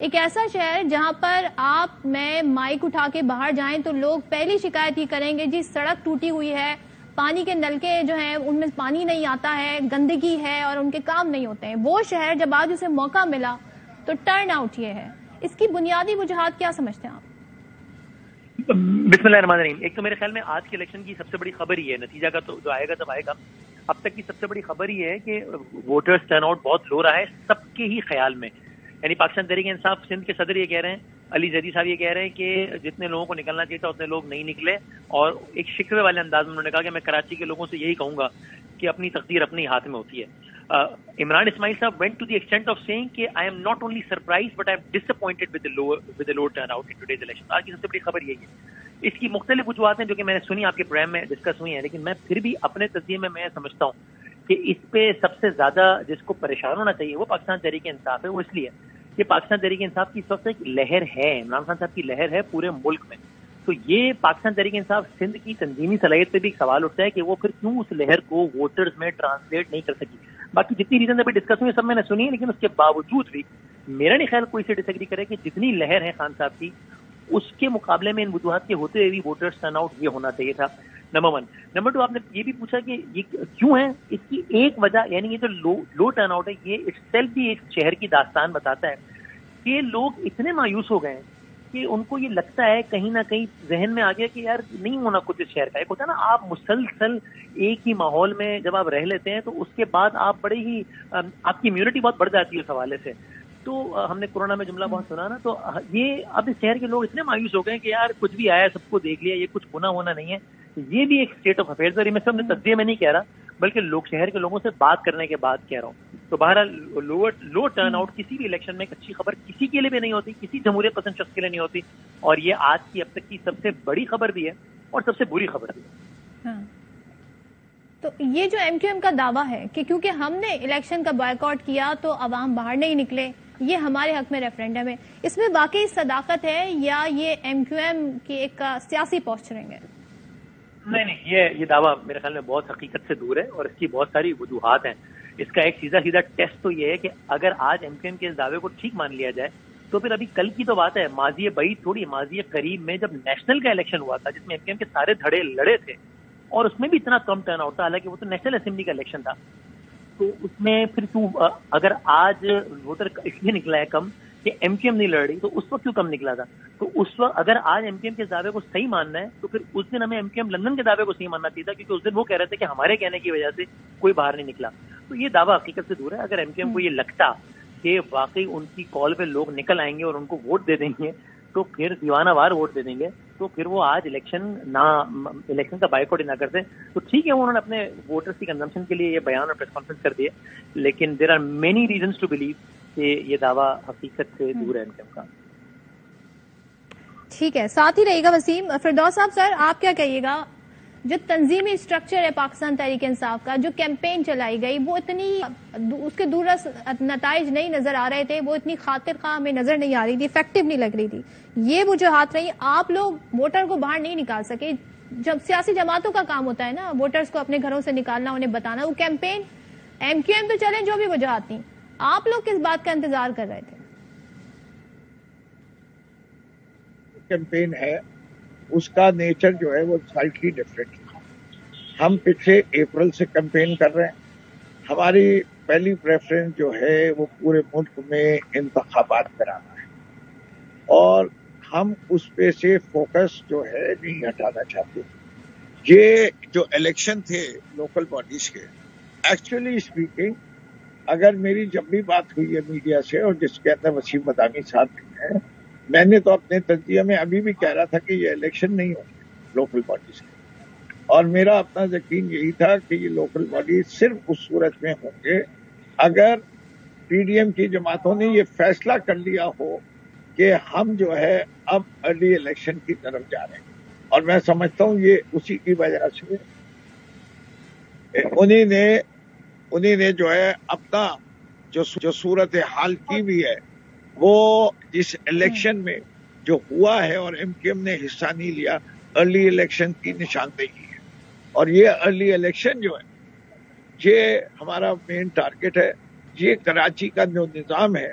ایک ایسا شہر جہاں پر آپ میں مائک اٹھا کے باہر جائیں تو لوگ پہلی شکایت ہی کریں گے جی سڑک ٹوٹی ہوئی ہے، پانی کے نلکے جو ہیں ان میں پانی نہیں آتا ہے، گندگی ہے اور ان کے کام نہیں ہوتے ہیں۔ وہ شہر جب آج اسے موقع ملا تو ٹرن آؤٹ یہ ہے، اس کی بنیادی وجوہات کیا سمجھتے ہیں آپ؟ بسم اللہ الرحمن الرحیم۔ ایک تو میرے خیال میں آج کے الیکشن کی سب سے بڑی خبر یہ ہے، نتیجہ کا تو جو آئے گا تب آئے گا، اب تک کی سب سے بڑی خبر یہ ہے کہ ووٹرز ٹرن آؤٹ بہت لو رہا ہے سب کے ہی خیال میں۔ یعنی پاکستان تحریک انصاف سندھ کے صدر یہ کہہ رہے ہیں، علی زیدی صاحب یہ کہہ رہے ہیں کہ جتنے لوگوں کو نکلنا چاہیے تھا اتنے لوگ نہیں نکلے، اور ایک شکوے والے انداز میں انہوں نے کہا کہ میں کراچی کے لوگوں سے یہی کہوں گا کہ اپنی تقدیر اپنے ہاتھ میں ہوتی ہے۔ عمران اسماعیل صاحب went to the extent of saying کہ I am not only surprised but I am disappointed with the low turnout in today's election۔ آج کی سب سے بڑی خبر یہی ہے۔ اس کی مختلف وجوہات ہیں جو کہ میں نے سنی، آپ کے پروگرام میں ڈسکس ہوئی ہیں، لیکن میں پھر بھی اپنے تجزیے میں سمجھتا ہوں کہ اس پہ سب سے زیادہ جس کو پریشان ہونا چاہیے وہ پاکستان تحریک انصاف ہے۔ وہ اس لیے کہ پاکستان تحریک انصاف کی اس وقت ایک لہر ہے، عمران خان صاحب کی لہر ہے پورے ملک میں، تو یہ پاکستان تحریک انصاف سندھ کی تنظیمی صلاحیت پہ بھی ایک سوال اٹھتا ہے کہ وہ پھر کیوں اس لہر کو ووٹرز میں ٹرانسلیٹ نہیں کر سکی۔ باقی جتنی ریزن ابھی ڈسکس ہوئی سب میں نے سنی ہے، لیکن اس کے باوجود بھی میرا نہیں خیال کوئی سے ڈس ایگری کرے کہ جتنی لہر ہے خان صاحب کی اس کے مقابلے میں ان وجوہات کے ہوتے ہوئے بھی ووٹرز ٹرن آؤٹ یہ ہونا چاہیے تھا، نمبر 1۔ نمبر 2، آپ نے یہ بھی پوچھا کہ یہ کیوں ہے، اس کی ایک وجہ یعنی یہ جو لو ٹرن آؤٹ ہے یہ اٹ سیلف بھی ایک شہر کی داستان بتاتا ہے کہ لوگ اتنے مایوس ہو گئے ہیں کہ ان کو یہ لگتا ہے کہیں نہ کہیں ذہن میں آ گیا کہ یار نہیں ہونا کچھ اس شہر کا۔ ایک ہوتا ہے نا، آپ مسلسل ایک ہی ماحول میں جب آپ رہ لیتے ہیں تو اس کے بعد آپ بڑے ہی آپ کی امیونٹی بہت بڑھ جاتی ہے اس حوالے سے۔ تو ہم نے کورونا میں جملہ بہت سنا نا، تو یہ اب اس شہر کے لوگ اتنے مایوس ہو گئے کہ یار کچھ بھی آیا سب کو دیکھ لیا، یہ کچھ ہونا نہیں ہے۔ یہ بھی ایک اسٹیٹ آف افیئرز ہے، میں سب نے تجزیے میں نہیں کہہ رہا بلکہ لوگ شہر کے لوگوں سے بات کرنے کے بعد کہہ رہا ہوں۔ تو بہرحال لو ٹرن آؤٹ کسی بھی الیکشن میں ایک اچھی خبر کسی کے لیے بھی نہیں ہوتی، کسی جمہوریت پسند شخص کے لیے نہیں ہوتی، اور یہ آج کی اب تک کی سب سے بڑی خبر بھی ہے اور سب سے بری خبر بھی ہے۔ تو یہ جو ایم کیو ایم کا دعویٰ ہے کہ کیونکہ ہم نے الیکشن کا بائیکاٹ کیا تو عوام باہر نہیں نکلے، یہ ہمارے حق میں ریفرینڈم ہے، اس میں واقعی صداقت ہے یا یہ ایم کیو ایم کی ایک سیاسی پوسچرنگ ہے؟ نہیں، یہ دعویٰ میرے خیال میں بہت حقیقت سے دور ہے اور اس کی بہت ساری وجوہات ہیں۔ اس کا ایک سیدھا ٹیسٹ تو یہ ہے کہ اگر آج ایم کیو ایم کے اس دعوے کو ٹھیک مان لیا جائے تو پھر ابھی کل کی تو بات ہے، ماضی بعید تھوڑی، ماضی قریب میں جب نیشنل کا الیکشن ہوا تھا جس میں ایم کیو ایم کے سارے دھڑے لڑے تھے اور اس میں بھی اتنا کم ٹرن آؤٹ تھا، حالانکہ وہ تو نیشنل اسمبلی کا الیکشن تھا، تو اس میں پھر کیوں اگر آج ووٹر اس لیے نکلا ہے کم کہ ایم کیو ایم نہیں لڑ رہی تو اس وقت کیوں کم نکلا تھا؟ تو اس وقت اگر آج ایم کیو ایم کے دعوے کو صحیح ماننا ہے تو پھر اس دن ہمیں ایم کیو ایم لندن کے دعوے کو صحیح ماننا چاہیے تھا، کیونکہ اس دن وہ کہہ رہے تھے کہ ہمارے کہنے کی وجہ سے کوئی باہر نہیں نکلا۔ تو یہ دعویٰ حقیقت سے دور ہے۔ اگر ایم کیو ایم کو یہ لگتا کہ واقعی ان کی کال پہ لوگ نکل آئیں گے اور ان کو ووٹ دے دیں گے تو پھر دیوانہ وار ووٹ دے دیں گے تو پھر وہ آج الیکشن کا بائیکاٹ نہ کرتے تو ٹھیک ہے، انہوں نے اپنے ووٹرز کی کنزمپشن کے لیے یہ بیان اور پریس کانفرنس کر دیا، لیکن there are many reasons to believe کہ یہ دعویٰ حقیقت سے دور ہے ایم کیو ایم کا۔ ٹھیک ہے، ساتھ ہی رہے گا وسیم۔ فردوس صاحب، سر آپ کیا کہیے گا، جو تنظیمی اسٹرکچر ہے پاکستان تحریک انصاف کا، جو کیمپین چلائی گئی وہ اتنی اس کے دورس نتائج نہیں نظر آ رہے تھے، وہ اتنی خاطر خواہ ہمیں نظر نہیں آ رہی تھی، افیکٹو نہیں لگ رہی تھی، یہ وجوہات رہی، آپ لوگ ووٹر کو باہر نہیں نکال سکے۔ جب سیاسی جماعتوں کا کام ہوتا ہے نا ووٹرز کو اپنے گھروں سے نکالنا، انہیں بتانا، وہ کیمپین ایم کیو ایم تو چلیں جو بھی وجوہات تھیں، آپ لوگ کس بات کا انتظار کر رہے تھے؟ کیمپین ہے اس کا نیچر جو ہے وہ سلائٹلی ڈفرینٹ۔ ہم پچھلے اپریل سے کیمپین کر رہے ہیں، ہماری پہلی پریفرنس جو ہے وہ پورے ملک میں انتخابات کرانا ہے اور ہم اس پہ سے فوکس جو ہے نہیں ہٹانا چاہتے۔ یہ جو الیکشن تھے لوکل باڈیز کے، ایکچولی اسپیکنگ اگر میری جب بھی بات ہوئی ہے میڈیا سے اور جس کے اندر وسیم مدانی صاحب بھی ہیں، میں نے تو اپنے تجزیے میں ابھی بھی کہہ رہا تھا کہ یہ الیکشن نہیں ہوں گے لوکل باڈیز کے، اور میرا اپنا یقین یہی تھا کہ یہ لوکل باڈیز صرف اس صورت میں ہوں گے اگر پی ڈی ایم کی جماعتوں نے یہ فیصلہ کر لیا ہو کہ ہم جو ہے اب ارلی الیکشن کی طرف جا رہے ہیں، اور میں سمجھتا ہوں یہ اسی کی وجہ سے انہی نے جو ہے اپنا جو صورت حال کی بھی ہے وہ اس الیکشن میں جو ہوا ہے اور ایم کیو ایم نے حصہ نہیں لیا، ارلی الیکشن کی نشاندہی ہے، اور یہ ارلی الیکشن جو ہے یہ ہمارا مین ٹارگٹ ہے۔ یہ کراچی کا جو نظام ہے